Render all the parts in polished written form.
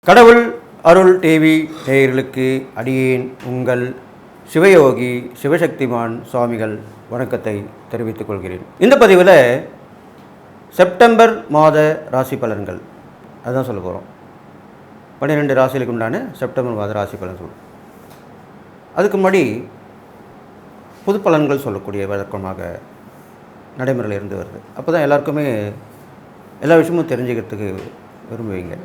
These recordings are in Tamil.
கடவுள் அருள் டிவி நேயர்களுக்கு அடியேன் உங்கள் சிவயோகி சிவசக்திமான் சுவாமிகள் வணக்கத்தை தெரிவித்துக் கொள்கிறேன். இந்த பதிவில் செப்டம்பர் மாத ராசி பலன்கள் அதுதான் சொல்ல போகிறோம். 12 ராசிகளுக்கு உண்டான செப்டம்பர் மாத ராசி பலன் சொல்லுவோம். அதுக்கு முன்னாடி புது பலன்கள் சொல்லக்கூடிய வழக்கமாக நடைமுறையில் இருந்து வருது. அப்போ தான் எல்லாருக்குமே எல்லா விஷயமும் தெரிஞ்சுக்கிறதுக்கு விரும்புவீங்க.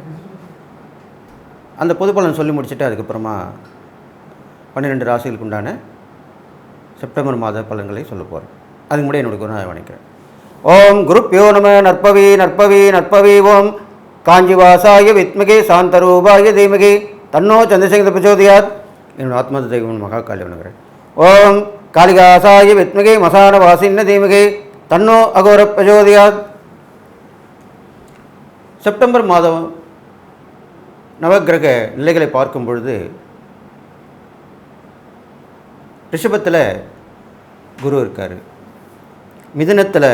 அந்த பொது பலன் சொல்லி முடிச்சுட்டு அதுக்கப்புறமா 12 ராசிகளுக்கு உண்டான செப்டம்பர் மாத பலன்களை சொல்ல போகிறேன். அதுக்கு முன்னாடி என்னோட குரு நான் வணக்கிறேன். ஓம் குருப்யோ நம நற்பவி நற்பவி நற்பவி ஓம் காஞ்சிவாசாய வித்மகே சாந்தரூபாய தீமகே தன்னோ சந்திரசேகர பிரச்சோதயாத். என்னோட ஆத்மத தெய்வம் மகாகாளி வணங்குறேன். ஓம் காளிகாசாய வித்மகே மசான வாசின்ன தீமகே தன்னோ அகோர பிரச்சோதயாத். செப்டம்பர் மாதம் நவக்கிரக நிலைகளை பார்க்கும் பொழுது ரிஷபத்தில் குரு இருக்கார், மிதுனத்தில்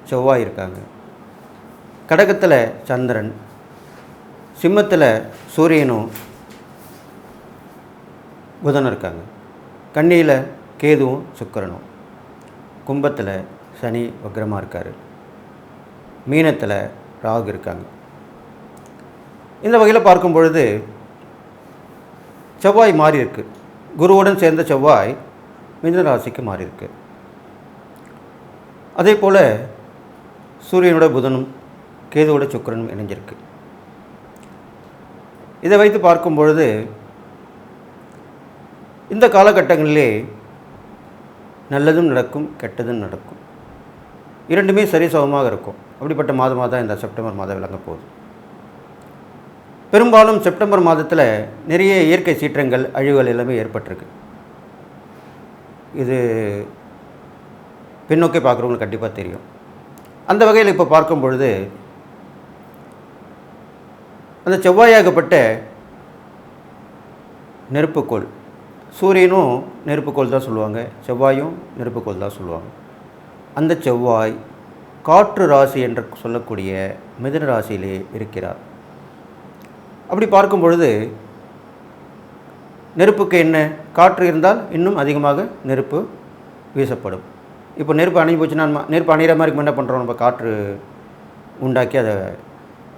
செவ்வாய் இருக்காங்க, கடகத்தில் சந்திரன், சிம்மத்தில் சூரியனும் புதனும் இருக்காங்க, கன்னியில் கேதுவும் சுக்கிரனும், கும்பத்தில் சனி வக்ரமாக இருக்கார், மீனத்தில் ராகு இருக்காங்க. இந்த வகையில் பார்க்கும் பொழுது செவ்வாய் மாறி இருக்கு. குருவுடன் சேர்ந்த செவ்வாய் மிதுன ராசிக்கு மாறி இருக்கு. அதே போல் சூரியனோட புதனும் கேதுவோட சுக்கிரனும் இணைஞ்சிருக்கு. இதை வைத்து பார்க்கும் பொழுது இந்த காலகட்டங்களிலே நல்லதும் நடக்கும், கெட்டதும் நடக்கும். இரண்டுமே சரிசமமாக இருக்கும். அப்படிப்பட்ட மாதமாக தான் இந்த செப்டம்பர் மாதம் விளங்க போகுது. பெரும்பாலும் செப்டம்பர் மாதத்தில் நிறைய இயற்கை சீற்றங்கள், அழிவுகள் எல்லாமே ஏற்பட்டிருக்கு. இது பின்னோக்கி பார்க்குறவங்களுக்கு கண்டிப்பாக தெரியும். அந்த வகையில் இப்போ பார்க்கும் பொழுது அந்த செவ்வாயாகப்பட்ட நெருப்புக்கோள், சூரியனும் நெருப்புக்கோள் தான் சொல்லுவாங்க, செவ்வாயும் நெருப்புக்கோள் தான் சொல்லுவாங்க. அந்த செவ்வாய் காற்று ராசி என்று சொல்லக்கூடிய மிதுன ராசியிலே இருக்கிறார். அப்படி பார்க்கும் பொழுது நெருப்புக்கு என்ன, காற்று இருந்தால் இன்னும் அதிகமாக நெருப்பு வீசப்படும். இப்போ நெருப்பு அணைஞ்சு போச்சுன்னா நெருப்பு அணைகிற மாதிரி என்ன பண்ணுறோம், நம்ம காற்று உண்டாக்கி அதை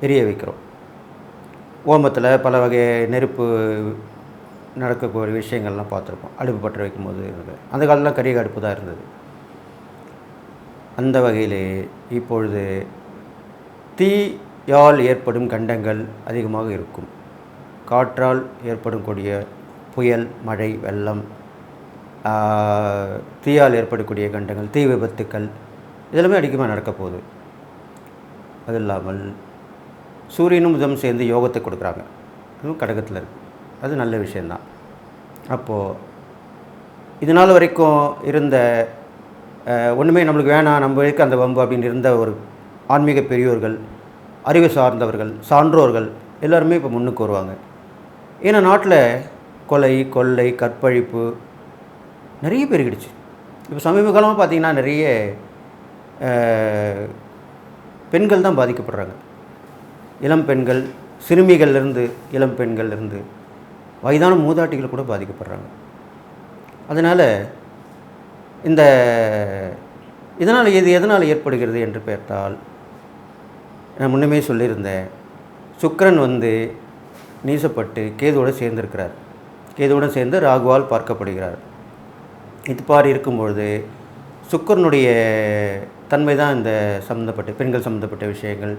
எரிய வைக்கிறோம். ஓமத்தில் பல வகை நெருப்பு நடக்கக்கூடிய விஷயங்கள்லாம் பார்த்துருப்போம். அடுப்பு பற்ற வைக்கும்போது அந்த காலத்தில் கரிய அடுப்பு தான் இருந்தது. அந்த வகையிலே இப்பொழுது தீயால் ஏற்படும் கண்டங்கள் அதிகமாக இருக்கும். காற்றால் ஏற்படக்கூடிய புயல், மழை, வெள்ளம், தீயால் ஏற்படக்கூடிய கண்டங்கள், தீ விபத்துக்கள் இதெல்லாமே அதிகமாக நடக்க போகுது. அது இல்லாமல் சூரியனும் புதனும் சேர்ந்து யோகத்தை கொடுக்குறாங்க. அதுவும் கடகத்தில் இருக்குது. அது நல்ல விஷயந்தான். அப்போது இது நாள் வரைக்கும் இருந்த ஒன்றுமே நம்மளுக்கு வேணாம், நம்ம வரைக்கும் அந்த வம்பு அப்படின்னு இருந்த ஒரு ஆன்மீக பெரியோர்கள், அறிவு சார்ந்தவர்கள், சான்றோர்கள் எல்லாருமே இப்போ முன்னுக்கு வருவாங்க. ஏன்னா நாட்டில் கொலை, கொள்ளை, கற்பழிப்பு நிறைய பெருகிடுச்சு. இப்போ சமீப காலமாக பார்த்திங்கன்னா நிறைய பெண்கள் தான் பாதிக்கப்படுறாங்க. இளம் பெண்கள், சிறுமிகள்லேருந்து இளம் பெண்கள்லேருந்து வயதான மூதாட்டிகள் கூட பாதிக்கப்படுறாங்க. அதனால் இதனால் இது எதனால் ஏற்படுகிறது என்று பார்த்தால், நான் முன்னமே சொல்லியிருந்தேன், சுக்கிரன் நீசப்பட்டு கேதுவோடு சேர்ந்திருக்கிறார். கேதுவோடு சேர்ந்து ராகுவால் பார்க்கப்படுகிறார். இது பாரி இருக்கும்பொழுது சுக்கிரனுடைய தன்மை தான் இந்த சம்மந்தப்பட்ட பெண்கள் சம்மந்தப்பட்ட விஷயங்கள்,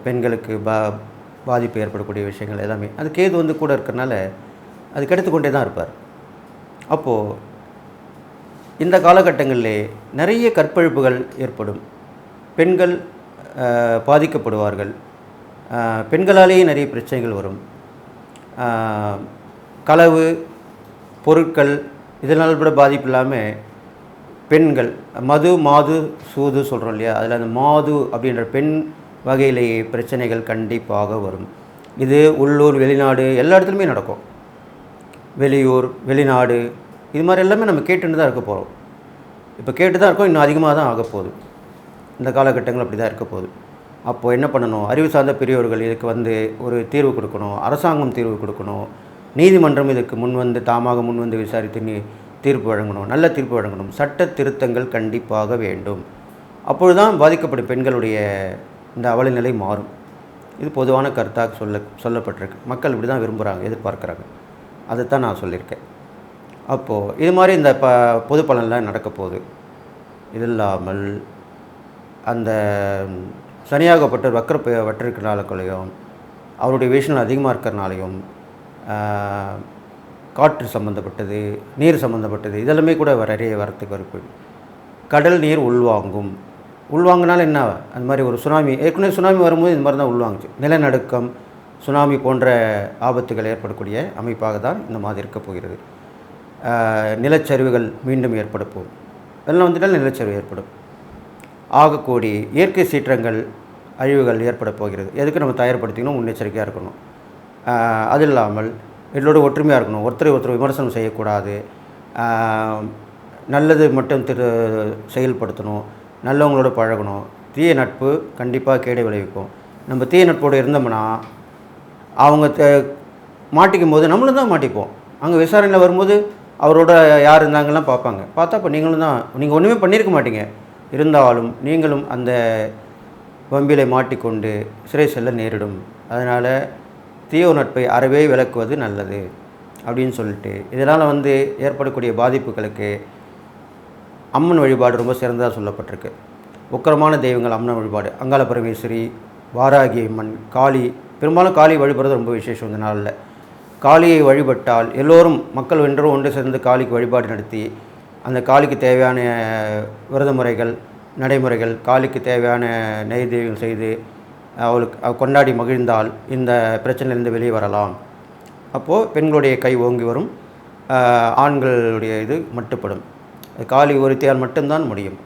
பெண்களுக்கு பாதிப்பு ஏற்படக்கூடிய விஷயங்கள் எல்லாமே அது கேது கூட இருக்கிறனால அது கெடுத்து கொண்டே தான் இருப்பார். அப்போது இந்த காலகட்டங்களிலே நிறைய கற்பழிப்புகள் ஏற்படும். பெண்கள் பாதிக்கப்படுவார்கள். பெண்களாலேயே நிறைய பிரச்சனைகள் வரும். களவு, பொருட்கள் இதனால் கூட பாதிப்பு இல்லாமல் பெண்கள் மாது சூது சொல்கிறோம் இல்லையா, அதில் அந்த மாது அப்படின்ற பெண் வகையிலேயே பிரச்சனைகள் கண்டிப்பாக வரும். இது உள்ளூர், வெளிநாடு எல்லா இடத்துலையுமே நடக்கும். வெளியூர், வெளிநாடு இது மாதிரி எல்லாமே நம்ம கேட்டுன்னு தான் இருக்க போகிறோம். இப்போ கேட்டு தான் இருக்கோம். இன்னும் அதிகமாக தான் ஆக போகுது. இந்த காலகட்டங்கள் அப்படி தான் இருக்க போகுது. அப்போது என்ன பண்ணணும், அறிவு சார்ந்த பெரியவர்கள் இதுக்கு ஒரு தீர்வு கொடுக்கணும், அரசாங்கம் தீர்வு கொடுக்கணும், நீதிமன்றம் இதுக்கு தாமாக முன்வந்து விசாரித்து தீர்ப்பு வழங்கணும், நல்ல தீர்ப்பு வழங்கணும், சட்ட திருத்தங்கள் கண்டிப்பாக வேண்டும். அப்பொழுதுதான் பாதிக்கப்படும் பெண்களுடைய இந்த அவல நிலை மாறும். இது பொதுவான கருத்தாக சொல்லப்பட்டிருக்கு. மக்கள் இப்படி தான் விரும்புகிறாங்க, எதிர்பார்க்குறாங்க. அதைத்தான் நான் சொல்லியிருக்கேன். அப்போது இது மாதிரி இந்த பொது பலன்லாம் நடக்க போகுது. இது இல்லாமல் அந்த சனியாகப்பட்டவர் வற்றிருக்கிறனாலையும் அவருடைய விஷயம் அதிகமாக இருக்கிறனாலையும் காற்று சம்மந்தப்பட்டது, நீர் சம்மந்தப்பட்டது இதெல்லாமே கூட நிறைய வரத்துக்கு வருது. கடல் நீர் உள்வாங்கினால என்ன, அந்த மாதிரி ஒரு சுனாமி, ஏற்கனவே சுனாமி வரும்போது இந்த மாதிரி தான் உள்வாங்குச்சு. நிலநடுக்கம், சுனாமி போன்ற ஆபத்துகள் ஏற்படக்கூடிய அமைப்பாக தான் இந்த மாதிரி இருக்க போகிறது. நிலச்சரிவுகள் மீண்டும் ஏற்பட போகும். இதெல்லாம் வந்துட்டால் நிலச்சரிவு ஏற்படும். ஆகக்கூடிய இயற்கை சீற்றங்கள், அழிவுகள் ஏற்பட போகிறது. எதுக்கு நம்ம தயார்படுத்திக்கணும், முன்னெச்சரிக்கையாக இருக்கணும். அது இல்லாமல் எல்லோட ஒற்றுமையாக இருக்கணும், ஒருத்தர் விமர்சனம் செய்யக்கூடாது, நல்லது மட்டும் செயல்படுத்தணும், நல்லவங்களோட பழகணும். தீய நட்பு கண்டிப்பாக கேடை விளைவிக்கும். நம்ம தீய நட்போடு இருந்தோம்னா அவங்க மாட்டிக்கும் போது நம்மளும் தான் மாட்டிப்போம். அங்கே விசாரணையில் வரும்போது அவரோட யார் இருந்தாங்கலாம் பார்ப்பாங்க. பார்த்தா இப்போ நீங்கள் ஒன்றுமே பண்ணியிருக்க மாட்டீங்க, இருந்தாலும் நீங்களும் அந்த வம்பிலை மாட்டிக்கொண்டு சிறை செல்ல நேரிடும். அதனால் தீய நட்பை அறவே விளக்குவது நல்லது அப்படின்னு சொல்லிட்டு, இதனால் ஏற்படக்கூடிய பாதிப்புகளுக்கு அம்மன் வழிபாடு ரொம்ப சிறந்ததாக சொல்லப்பட்டிருக்கு. உக்கிரமான தெய்வங்கள் அம்மன் வழிபாடு, அங்காள பரமேஸ்வரி, வாராகி அம்மன், காளி. பெரும்பாலும் காளி வழிபடுறது ரொம்ப விசேஷம். இந்த நாளில் காளியை வழிபட்டால் எல்லோரும் மக்கள் ஒன்று சேர்ந்து காளிக்கு வழிபாடு நடத்தி அந்த காளிக்கு தேவையான விரத முறைகள், நடைமுறைகள், காளிக்கு தேவையான நெய்தீகம் செய்து அவளுக்கு கொண்டாடி மகிழ்ந்தால் இந்த பிரச்சனையிலிருந்து வெளியே வரலாம். அப்போது பெண்களுடைய கை ஓங்கி வரும், ஆண்களுடைய இது மட்டுப்படும். காளி ஒருத்தியால் மட்டும்தான் முடியும்.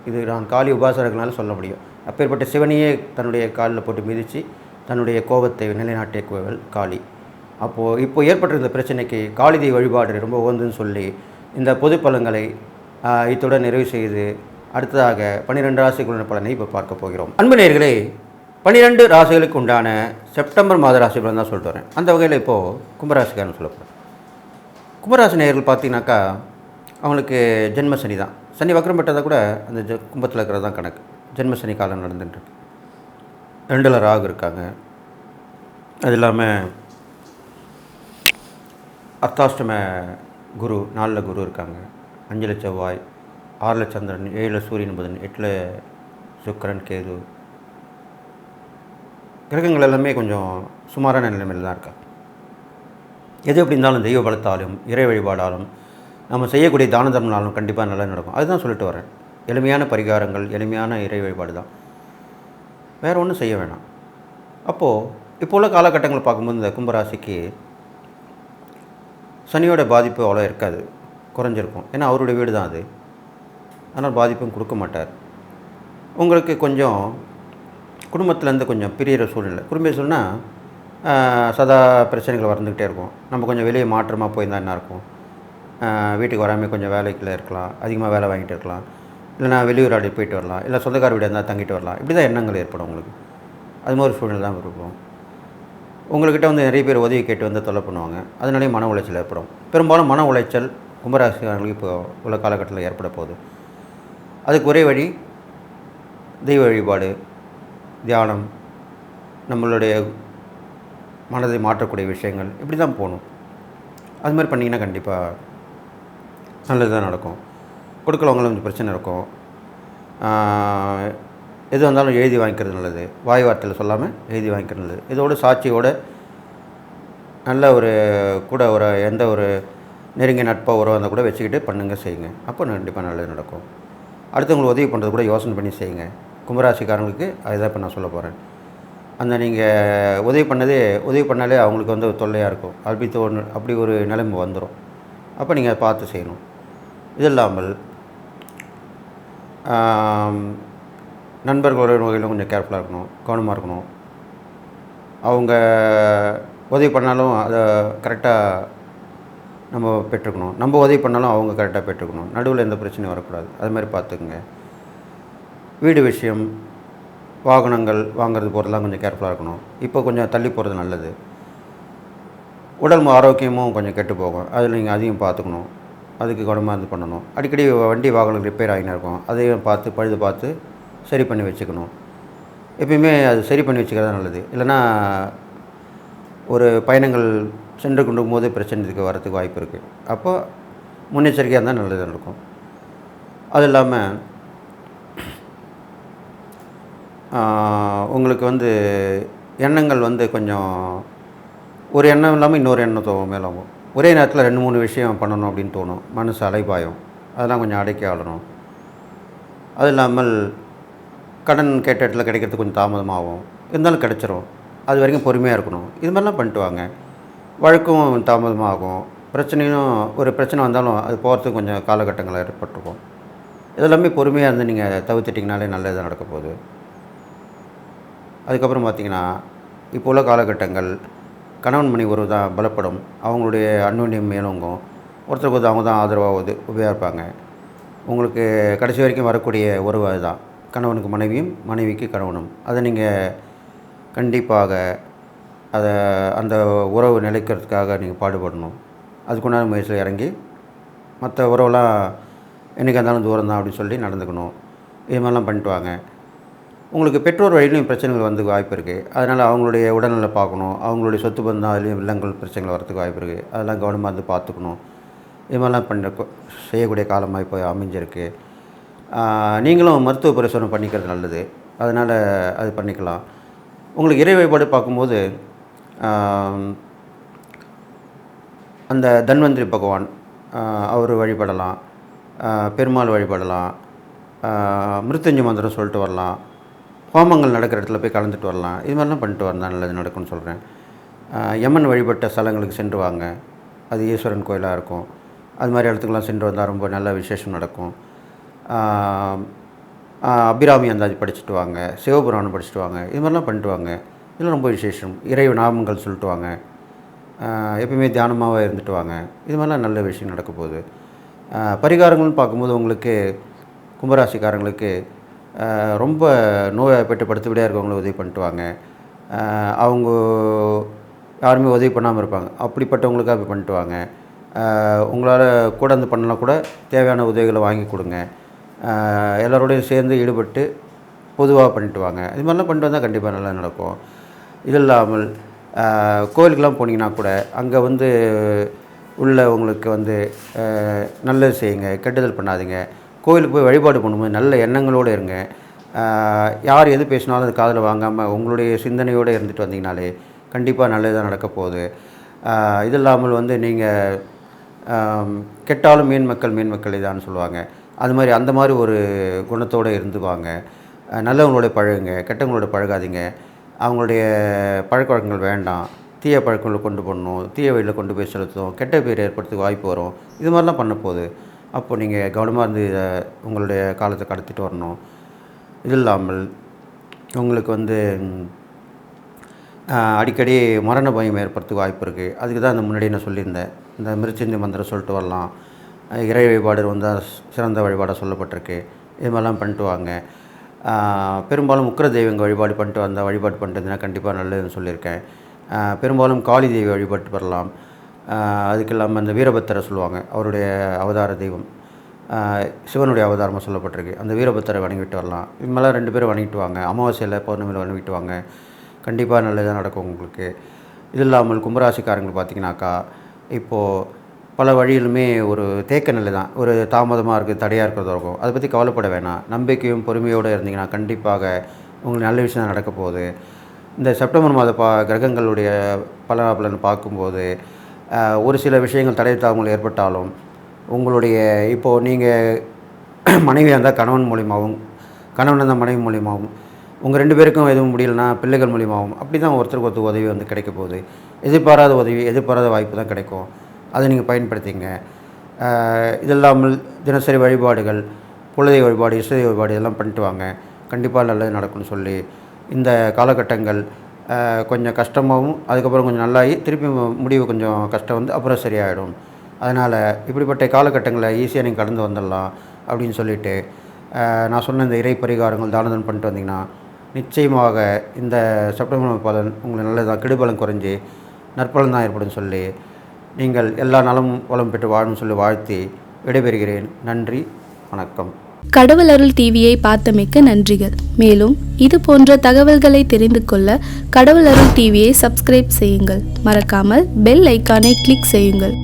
இது நான் காளி உபாசகர்களால் சொல்ல முடியும். அப்பேற்பட்ட சிவனையே தன்னுடைய காலில் போட்டு மிதித்து தன்னுடைய கோபத்தை நிலைநாட்டியவள் காளி. இப்போ ஏற்பட்டிருந்த பிரச்சனைக்கு காளி தெய்வ வழிபாடு ரொம்ப உகந்துன்னு சொல்லி இந்த பொது பலன்களை இத்துடன் நிறைவு செய்து அடுத்ததாக 12 ராசிகளுடைய பலனை இப்போ பார்க்க போகிறோம். அன்பு நேயர்களே, 12 ராசிகளுக்கு உண்டான செப்டம்பர் மாத ராசி பலன் தான் சொல்லிட்டு வரேன். அந்த வகையில் இப்போது கும்பராசிக்காரன் சொல்லப்படுறேன். கும்பராசி நேயர்கள் பார்த்தீங்கன்னாக்கா அவங்களுக்கு ஜென்ம சனி தான். சனி வக்ரம் பெற்றதாக கூட அந்த கும்பத்தில் இருக்கிறது தான் கணக்கு. ஜென்ம சனி காலம் நடந்துட்டுருக்கு. 2ல் ராகு இருக்காங்க. அது இல்லாமல் அர்த்தாஷ்டம குரு, 4ல் குரு இருக்காங்க. 5ல் செவ்வாய், 6ல் சந்திரன், 7ல் சூரியன் புதன், 8ல் சுக்கிரன் கேது. கிரகங்கள் எல்லாமே கொஞ்சம் சுமாரான நிலைமையில் தான் இருக்காங்க. எது எப்படி இருந்தாலும் தெய்வ பலத்தாலும் இறை வழிபாடாலும் நம்ம செய்யக்கூடிய தான தர்மனாலும் கண்டிப்பாக நல்லா நடக்கும். அதுதான் சொல்லிட்டு வரேன். எளிமையான பரிகாரங்கள், எளிமையான இறை வழிபாடு தான், வேறு ஒன்றும் செய்ய வேணாம். இப்போ உள்ள காலகட்டங்களை பார்க்கும்போது இந்த கும்பராசிக்கு சனியோட பாதிப்பு அவ்வளோ இருக்காது, குறைஞ்சிருக்கும். ஏன்னா அவருடைய வீடு தான் அது. ஆனால் பாதிப்பும் கொடுக்க மாட்டார். உங்களுக்கு கொஞ்சம் குடும்பத்துலேருந்து கொஞ்சம் பிரியிற சூழ்நிலை. குடும்ப சொன்னால் சதா பிரச்சனைகள் வந்துக்கிட்டே இருக்கும். நம்ம கொஞ்சம் வெளியே மாற்றமாக போயிருந்தால் என்ன இருக்கும், வீட்டுக்கு வராமல் கொஞ்சம் வேலைக்குள்ளே இருக்கலாம், அதிகமாக வேலை வாங்கிட்டு இருக்கலாம், இல்லைனா வெளியூர் ஆடி போயிட்டு வரலாம், இல்லை சொந்தக்கார வீடு இருந்தால் தங்கிட்டு வரலாம். இப்படி தான் எண்ணங்கள் ஏற்படும் உங்களுக்கு. அது மாதிரி சூழ்நிலை தான் இருக்கும். உங்கள்கிட்ட நிறைய பேர் உதவி கேட்டு தொல்லை பண்ணுவாங்க. அதனாலேயே மன உளைச்சல் ஏற்படும். பெரும்பாலும் மன உளைச்சல் கும்பராசிக்காரர்களுக்கு இப்போ உள்ள காலகட்டத்தில் ஏற்பட போகுது. அதுக்கு ஒரே வழி தெய்வ வழிபாடு, தியானம், நம்மளுடைய மனதை மாற்றக்கூடிய விஷயங்கள், இப்படி தான் போகணும். அது மாதிரி பண்ணிங்கன்னா கண்டிப்பாக நல்லது தான் நடக்கும். கொடுக்கலவங்களும் கொஞ்சம் பிரச்சனை இருக்கும். எது வந்தாலும் எழுதி வாங்கிக்கிறது நல்லது. வாய் வார்த்தையில் சொல்லாமல் எழுதி வாங்கிக்கிறது நல்லது. இதோடு சாட்சியோடு நல்ல எந்த ஒரு நெருங்கிய நட்பாக உறவு வந்தால் கூட வச்சுக்கிட்டு பண்ணுங்க, செய்யுங்க. அப்போ கண்டிப்பாக நல்லது நடக்கும். அடுத்தவங்களுக்கு உதவி பண்ணுறது கூட யோசனை பண்ணி செய்யுங்க. கும்பராசிக்காரங்களுக்கு அதுதான் இப்போ நான் சொல்ல போகிறேன். நீங்கள் உதவி பண்ணாலே அவங்களுக்கு ஒரு தொல்லையாக இருக்கும். அப்படி ஒரு நிலைமை வந்துடும். அப்போ நீங்கள் பார்த்து செய்யணும். இது இல்லாமல் நண்பர்களோட வகையிலும் கொஞ்சம் கேர்ஃபுல்லாக இருக்கணும், கவனமாக இருக்கணும். அவங்க உதவி பண்ணாலும் அதை கரெக்டாக நம்ம பெற்றுக்கணும். நம்ம உதவி பண்ணாலும் அவங்க கரெக்டாக பெற்றுக்கணும். நடுவில் எந்த பிரச்சனையும் வரக்கூடாது. அது மாதிரி பார்த்துக்குங்க. வீடு விஷயம், வாகனங்கள் வாங்குறது போகிறதுலாம் கொஞ்சம் கேர்ஃபுல்லாக இருக்கணும். இப்போ கொஞ்சம் தள்ளி போகிறது நல்லது. உடல் ஆரோக்கியமும் கொஞ்சம் கெட்டு போகும். அதில் நீங்கள் அதையும் பார்த்துக்கணும். அதுக்கு கவனமாக இது பண்ணணும். அடிக்கடி வண்டி வாகனம் ரிப்பேர் ஆகினே இருக்கும். அதையும் பார்த்து பழுது பார்த்து சரி பண்ணி வச்சுக்கணும். எப்பயுமே அது சரி பண்ணி வச்சுக்கிறது நல்லது. இல்லைன்னா ஒரு பயணங்கள் சென்று கொண்டு போது பிரச்சனை இதுக்கு வரத்துக்கு வாய்ப்பு இருக்குது. அப்போ முன்னெச்சரிக்கையாக இருந்தால் நல்லது நடக்கும். அது இல்லாமல் உங்களுக்கு வந்து எண்ணங்கள் வந்து கொஞ்சம் ஒரு எண்ணம் இல்லாமல் இன்னொரு எண்ணம் மேலாகும். ஒரே நேரத்தில் 2-3 விஷயம் பண்ணணும் அப்படின்னு தோணும். மனசு அலைபாயும். அதெல்லாம் கொஞ்சம் அடக்கி ஆளணும். அது இல்லாமல் கடன் கேட்ட இடத்துல கிடைக்கிறதுக்கு கொஞ்சம் தாமதமாகும். இருந்தாலும் கிடச்சிரும். அது வரைக்கும் பொறுமையாக இருக்கணும். இது மாதிரிலாம் பண்ணிட்டு வாங்க. வழக்கும் தாமதமாகும். பிரச்சனையும் ஒரு பிரச்சனை வந்தாலும் அது போகிறதுக்கு கொஞ்சம் காலகட்டங்கள் ஏற்பட்டிருக்கும். இதெல்லாமே பொறுமையாக இருந்து நீங்கள் தவிர்த்துட்டிங்கனாலே நல்லது நடக்க போகுது. அதுக்கப்புறம் பார்த்திங்கன்னா, இப்போ உள்ள காலகட்டங்கள் கணவன் மனைவி உறவு தான் பலப்படும். அவங்களுடைய அந்யோன்யம் மேலோங்கும். ஒருத்தருக்கு வந்து அவங்க தான் ஆதரவாக உபயோக இருப்பாங்க. உங்களுக்கு கடைசி வரைக்கும் வரக்கூடிய உறவு அதுதான். கணவனுக்கு மனைவியும், மனைவிக்கு கணவனும். அதை நீங்கள் கண்டிப்பாக அந்த உறவு நிலைக்கிறதுக்காக நீங்கள் பாடுபடணும். அதுக்குண்டான முயற்சியில் இறங்கி மற்ற உறவுலாம் என்றைக்கா இருந்தாலும் தூரம் தான் அப்படின்னு சொல்லி நடந்துக்கணும். இது மாதிரிலாம் பண்ணிட்டு வாங்க. உங்களுக்கு பெற்றோர் வழியிலையும் பிரச்சனைகள் வந்து வாய்ப்பு இருக்குது. அதனால் அவங்களுடைய உடல்நிலை பார்க்கணும். அவங்களுடைய சொத்து பந்தம் அதுலேயும் வில்லங்கள் பிரச்சனைகள் வரத்துக்கு வாய்ப்பு இருக்குது. அதெல்லாம் கவனமாக இருந்து பார்த்துக்கணும். இது மாதிரிலாம் செய்யக்கூடிய காலமாக இப்போ அமைஞ்சிருக்கு. நீங்களும் மருத்துவ பரிசோதனை பண்ணிக்கிறது நல்லது. அதனால் அது பண்ணிக்கலாம். உங்களுக்கு இறை வழிபாடு பார்க்கும்போது அந்த தன்வந்திரி பகவான் அவர் வழிபடலாம். பெருமாள் வழிபடலாம். மிருத்யுஞ்சய மந்திரம் சொல்லிட்டு வரலாம். ஹோமங்கள் நடக்கிற இடத்துல போய் கலந்துட்டு வரலாம். இது மாதிரிலாம் பண்ணிட்டு வந்தால் நல்லது நடக்கும்னு சொல்கிறேன். யமன் வழிபட்ட ஸ்தலங்களுக்கு சென்று வாங்க. அது ஈஸ்வரன் கோயிலாக இருக்கும். அது மாதிரி இடத்துக்கெல்லாம் சென்று வந்தால் ரொம்ப நல்ல விசேஷம் நடக்கும். அபிராமி அந்தாதி படிச்சுட்டு வாங்க. சிவபுராணம் படிச்சுட்டு வாங்க. இது மாதிரிலாம் பண்ணிட்டு வாங்க. இதெல்லாம் ரொம்ப விசேஷம். இறை நாமங்கள் சொல்லிட்டு வாங்க. எப்பயுமே தியானமாகவே இருந்துட்டு வாங்க. இது மாதிரிலாம் நல்ல விஷயம் நடக்க போகுது. பரிகாரங்கள்னு பார்க்கும்போது உங்களுக்கு கும்பராசிக்காரங்களுக்கு ரொம்ப நோய்வாய்ப்பட்டு படுத்துபடியாக இருக்கவங்கள உதவி பண்ணிட்டு வாங்க. அவங்க யாருமே உதவி பண்ணாமல் இருப்பாங்க. அப்படிப்பட்டவங்களுக்காக போய் பண்ணிட்டு வாங்க. உங்களால் கூட இருந்து பண்ணலாம் கூட தேவையான உதவிகளை வாங்கி கொடுங்க. எல்லோரோடையும் சேர்ந்து ஈடுபட்டு பொதுவாக பண்ணிட்டு வாங்க. இது மாதிரிலாம் பண்ணிட்டு வந்தால் கண்டிப்பாக நல்லா நடக்கும். இது இல்லாமல் கோயிலுக்கெல்லாம் போனீங்கன்னா கூட அங்கே வந்து உள்ளவங்களுக்கு வந்து நல்லது செய்யுங்க, கெட்டுதல் பண்ணாதீங்க. கோயிலுக்கு போய் வழிபாடு பண்ணும்போது நல்ல எண்ணங்களோடு இருங்க. யார் எது பேசினாலும் அது காதில் வாங்காமல் உங்களுடைய சிந்தனையோடு இருந்துட்டு வந்தீங்கனாலே கண்டிப்பாக நல்லதாக நடக்க போகுது. இது இல்லாமல் வந்து நீங்கள் கெட்டாலும் மீன் மக்கள் இதான்னு சொல்லுவாங்க. அது மாதிரி அந்த மாதிரி ஒரு குணத்தோடு இருந்துவாங்க. நல்லவங்களோட பழகுங்க, கெட்டவங்களோட பழகாதீங்க. அவங்களுடைய பழக்க வழக்கங்கள் வேண்டாம். தீய பழக்கங்களை கொண்டு போடணும், தீய வழியில் கொண்டு போய் செலுத்தும், கெட்ட பேர் ஏற்படுறதுக்கு வாய்ப்பு வரும். இது மாதிரிலாம் பண்ண போகுது. அப்போது நீங்கள் கவனமாக இருந்து இதை உங்களுடைய காலத்தை கடத்திட்டு வரணும். இது இல்லாமல் உங்களுக்கு வந்து அடிக்கடி மரண பயம் ஏற்படுறதுக்கு வாய்ப்பு இருக்குது. அதுக்கு தான் இந்த முன்னாடி நான் சொல்லியிருந்தேன். இந்த மிருத்யுஞ்சய மந்திரம் சொல்லிட்டு வரலாம். இறை வழிபாடு வந்தால் சிறந்த வழிபாடாக சொல்லப்பட்டிருக்கு. இது மாதிரிலாம் பண்ணிட்டு வாங்க. பெரும்பாலும் உக்கிர தெய்வங்கள் வழிபாடு பண்ணிட்டு வந்தால் வழிபாடு பண்ணிட்டு கண்டிப்பாக நல்லதுன்னு சொல்லியிருக்கேன். பெரும்பாலும் காளி தெய்வ வழிபாட்டு வரலாம். அதுக்கு இல்லாமல் இந்த வீரபத்திரை சொல்லுவாங்க. அவருடைய அவதார தெய்வம் சிவனுடைய அவதாரமாக சொல்லப்பட்டிருக்கு. அந்த வீரபத்திரை வணங்கிட்டு வரலாம். இது மாதிரிலாம் 2 பேரும் வணங்கிட்டு வாங்க. அமாவாசையில் பௌர்ணமியில் வணங்கிட்டு வாங்க. கண்டிப்பாக நல்லதாக நடக்கும் உங்களுக்கு. இது இல்லாமல் கும்பராசிக்காரங்களுக்கு பார்த்திங்கனாக்கா இப்போது பல வழியிலுமே ஒரு தேக்க நிலை தான், ஒரு தாமதமாக இருக்குது, தடையாக இருக்கிறதா இருக்கும். அதை பற்றி கவலைப்பட வேணாம். நம்பிக்கையும் பொறுமையோடு இருந்தீங்கன்னா கண்டிப்பாக உங்களுக்கு நல்ல விஷயம் நடக்க போகுது. இந்த செப்டம்பர் மாத கிரகங்களுடைய பலன் பார்க்கும்போது ஒரு சில விஷயங்கள் தடை தாமங்கள் ஏற்பட்டாலும் உங்களுடைய இப்போது நீங்கள் மனைவியாக இருந்தால் கணவன் மூலியமாகவும், கணவன் இருந்தால் மனைவி மூலியமாகவும், உங்கள் 2 பேருக்கும் எதுவும் முடியலன்னா பிள்ளைகள் மூலியமாகவும் அப்படி தான் ஒருத்தருக்கு ஒருத்தர் உதவி வந்து கிடைக்க போகுது. எதிர்பாராத உதவி, எதிர்பாராத வாய்ப்பு தான் கிடைக்கும். அதை நீங்கள் பயன்படுத்திங்க. இது இல்லாமல் தினசரி வழிபாடுகள், குலதெய்வ வழிபாடு, இஷ்டதெய்வ வழிபாடு இதெல்லாம் பண்ணிட்டு வாங்க. கண்டிப்பாக நல்லது நடக்கும்னு சொல்லி இந்த காலகட்டங்கள் கொஞ்சம் கஷ்டமாகவும் அதுக்கப்புறம் கொஞ்சம் நல்லாகி திருப்பி முடிவு கொஞ்சம் கஷ்டம் வந்து அப்புறம் சரியாயிடும். அதனால் இப்படிப்பட்ட காலகட்டங்களை ஈஸியாக நீங்கள் கடந்து வந்துடலாம் அப்படின்னு சொல்லிவிட்டு நான் சொன்ன இந்த இறை பரிகாரங்கள் தானதம் பண்ணிட்டு வந்தீங்கன்னா நிச்சயமாக இந்த செப்டம்பர் பலன் உங்களுக்கு நல்லதாக கெடுபலன் குறைஞ்சி நற்பலன் தான் ஏற்படும் சொல்லி நீங்கள் எல்லா நலமும் வளம் பெற்று வாழணும்னு சொல்லி வாழ்த்தி விடைபெறுகிறேன். நன்றி, வணக்கம். கடவுள் அருள் டிவியை பார்த்தமைக்க நன்றிகள். மேலும் இது போன்ற தகவல்களை தெரிந்து கொள்ள கடவுள் அருள் டிவியை சப்ஸ்கிரைப் செய்யுங்கள். மறக்காமல் பெல் ஐக்கானை கிளிக் செய்யுங்கள்.